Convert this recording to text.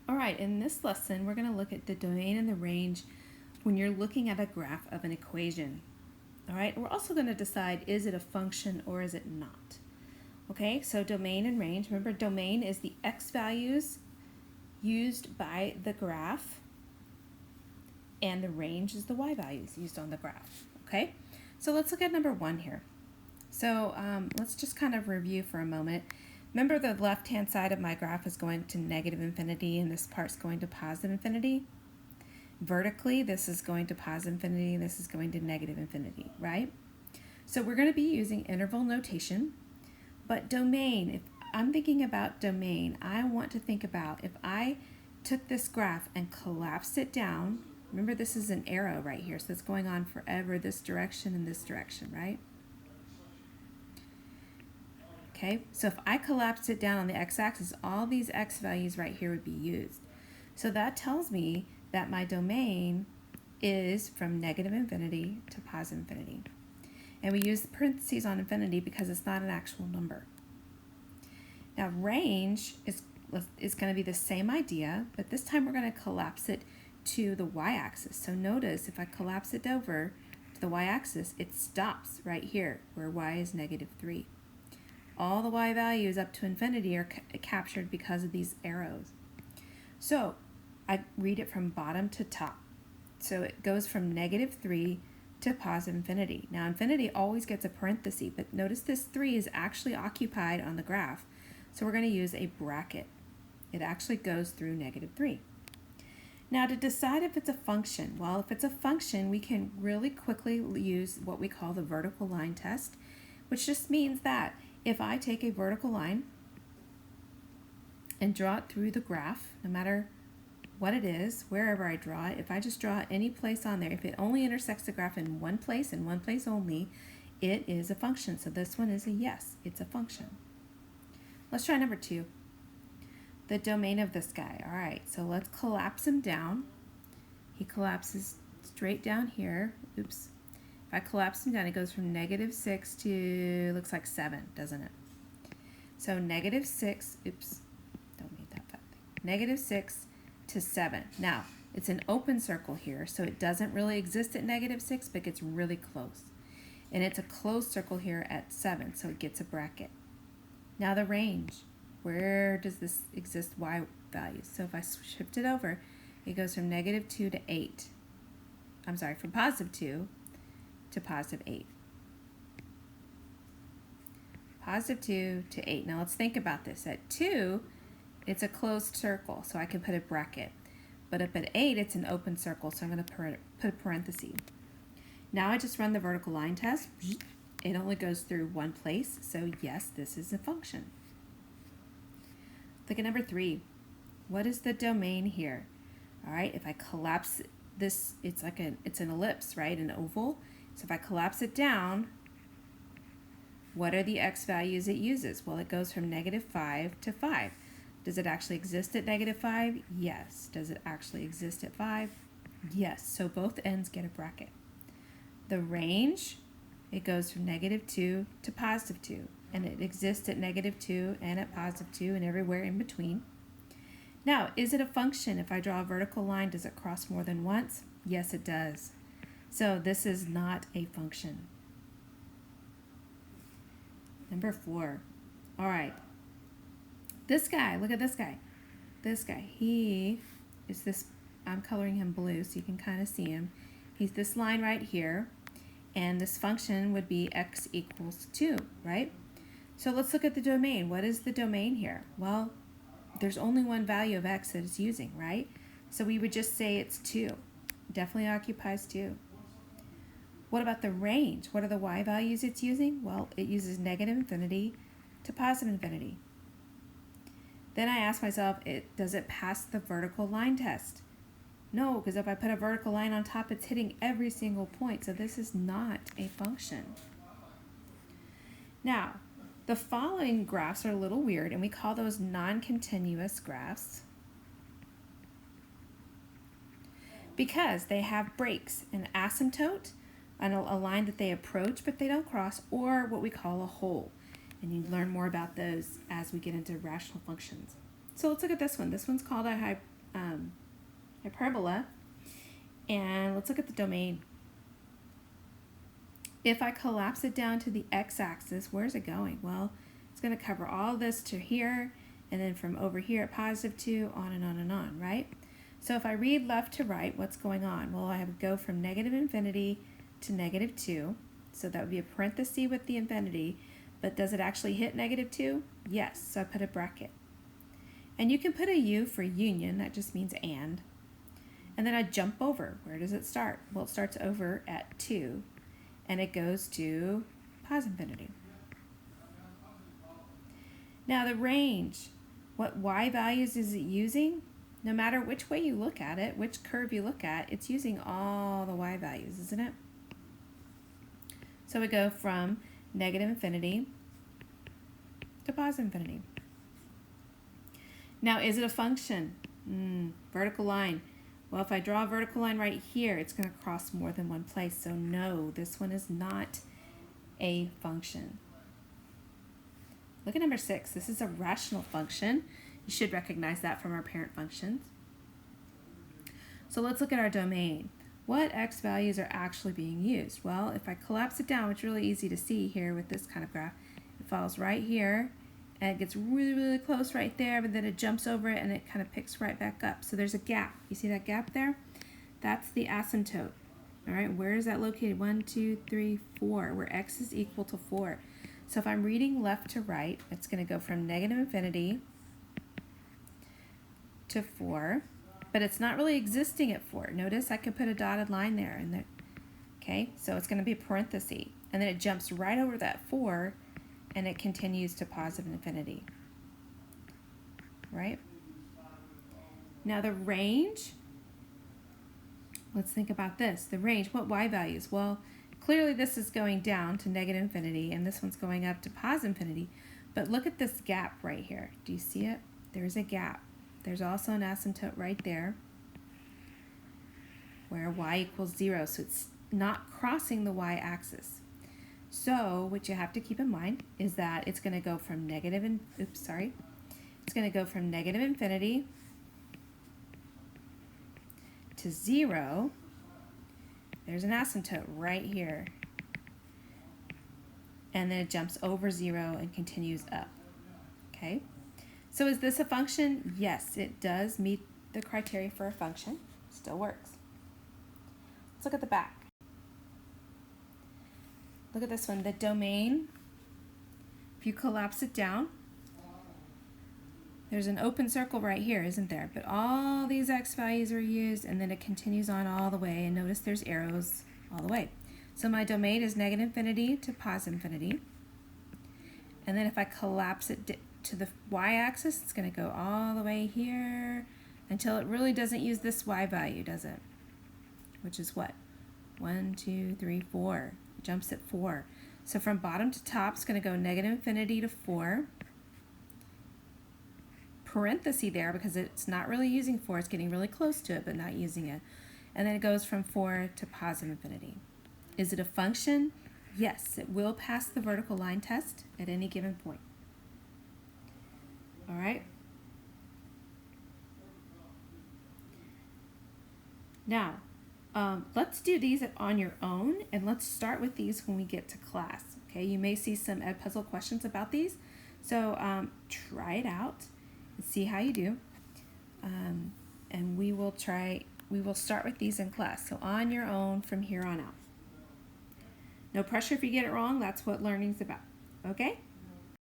All right, in this lesson, we're going to look at the domain and the range when you're looking at a graph of an equation. All right, we're also going to decide, is it a function or is it not? Okay, so domain and range. Remember, domain is the x values used by the graph, and the range is the y values used on the graph. Okay, so let's look at number 1 here. So let's just kind of review for a moment. Remember, the left-hand side of my graph is going to negative infinity, and this part's going to positive infinity. Vertically, this is going to positive infinity, and this is going to negative infinity, right? So we're going to be using interval notation, but domain, if I'm thinking about domain, I want to think about if I took this graph and collapsed it down. Remember, this is an arrow right here, so it's going on forever, this direction and this direction, right? Okay, so if I collapsed it down on the x-axis, all these x values right here would be used. So that tells me that my domain is from negative infinity to positive infinity. And we use the parentheses on infinity because it's not an actual number. Now range is going to be the same idea, but this time we're going to collapse it to the y-axis. So notice if I collapse it over to the y-axis, it stops right here where y is negative 3. All the y values up to infinity are captured because of these arrows. So I read it from bottom to top. So it goes from negative 3 to positive infinity. Now infinity always gets a parenthesis, but notice this 3 is actually occupied on the graph. So we're going to use a bracket. It actually goes through negative 3. Now to decide if it's a function, well, if it's a function, we can really quickly use what we call the vertical line test, which just means that if I take a vertical line and draw it through the graph, no matter what it is, wherever I draw it, if I just draw it any place on there, if it only intersects the graph in one place and one place only, it is a function. So this one is a yes, it's a function. Let's try number 2. The domain of this guy. All right, so let's collapse him down. He collapses straight down here. Oops. If I collapse him down, it goes from negative 6 to, looks like 7, doesn't it? So negative 6, oops, don't need that thing. Negative 6 to 7. Now, it's an open circle here, so it doesn't really exist at negative 6, but gets really close. And it's a closed circle here at 7, so it gets a bracket. Now the range, where does this exist y values? So if I shift it over, it goes from negative 2 to 8. I'm sorry, from positive 2 to positive 8. Positive 2 to 8. Now let's think about this. At 2, it's a closed circle, so I can put a bracket. But up at 8, it's an open circle, so I'm going to put a parenthesis. Now I just run the vertical line test. It only goes through one place, so yes, this is a function. Look at number 3. What is the domain here? All right, if I collapse this, it's an ellipse, right? An oval. So if I collapse it down, what are the x values it uses? Well, it goes from negative 5 to 5. Does it actually exist at negative 5? Yes. Does it actually exist at 5? Yes. So both ends get a bracket. The range, it goes from negative 2 to positive 2. And it exists at negative 2 and at positive 2 and everywhere in between. Now, is it a function? If I draw a vertical line, does it cross more than once? Yes, it does. So this is not a function. Number 4. All right. This guy, look at this guy. This guy, he is this, I'm coloring him blue so you can kind of see him. He's this line right here, and this function would be x equals 2, right? So let's look at the domain. What is the domain here? Well, there's only one value of x that it's using, right? So we would just say it's 2. Definitely occupies 2. What about the range? What are the y values it's using? Well, it uses negative infinity to positive infinity. Then I ask myself, does it pass the vertical line test? No, because if I put a vertical line on top, it's hitting every single point. So this is not a function. Now, the following graphs are a little weird, and we call those non-continuous graphs because they have breaks, an asymptote, on a line that they approach but they don't cross, or what we call a hole. And you learn more about those as we get into rational functions. So let's look at this one. This one's called a hyperbola. And let's look at the domain. If I collapse it down to the x-axis, where's it going? Well, it's going to cover all this to here, and then from over here at +2, on and on and on, right? So if I read left to right, what's going on? Well, I would go from -infinity to -2. So that would be a parenthesis with the infinity, but does it actually hit -2? Yes, so I put a bracket. And you can put a U for union, that just means and. And then I jump over. Where does it start? Well, it starts over at 2, and it goes to +infinity. Now the range, what y values is it using? No matter which way you look at it, which curve you look at, it's using all the y values, isn't it? So we go from -infinity to +infinity. Now, is it a function? Vertical line. Well, if I draw a vertical line right here, it's going to cross more than one place. So no, this one is not a function. Look at number 6. This is a rational function. You should recognize that from our parent functions. So let's look at our domain. What x values are actually being used? Well, if I collapse it down, it's really easy to see here with this kind of graph. It falls right here, and it gets really, really close right there, but then it jumps over it and it kind of picks right back up. So there's a gap. You see that gap there? That's the asymptote. All right, where is that located? 1, 2, 3, 4, where x is equal to 4. So if I'm reading left to right, it's going to go from -infinity to 4, but it's not really existing at 4. Notice I could put a dotted line there, and okay, so it's going to be a parenthesis, and then it jumps right over that 4, and it continues to +infinity, right? Now the range, let's think about this. The range, what y values? Well, clearly this is going down to -infinity, and this one's going up to +infinity, but look at this gap right here. Do you see it? There's a gap. There's also an asymptote right there where y equals 0, so it's not crossing the y-axis. So what you have to keep in mind is that it's going to go from it's going to go from -infinity to 0. There's an asymptote right here, and then it jumps over 0 and continues up. Okay. So is this a function? Yes, it does meet the criteria for a function. Still works. Let's look at the back. Look at this one, the domain. If you collapse it down, there's an open circle right here, isn't there? But all these x values are used, and then it continues on all the way, and notice there's arrows all the way. So my domain is -infinity to +infinity. And then if I collapse it to the y-axis, it's going to go all the way here until it really doesn't use this y value, does it? Which is what? 1, 2, 3, 4. It jumps at 4. So from bottom to top, it's going to go -infinity to 4. Parenthesis there because it's not really using 4. It's getting really close to it, but not using it. And then it goes from 4 to +infinity. Is it a function? Yes, it will pass the vertical line test at any given point. All right. Now, let's do these on your own, and let's start with these when we get to class. Okay, you may see some Edpuzzle questions about these, so try it out and see how you do. And we will start with these in class. So on your own from here on out. No pressure if you get it wrong. That's what learning's about. Okay?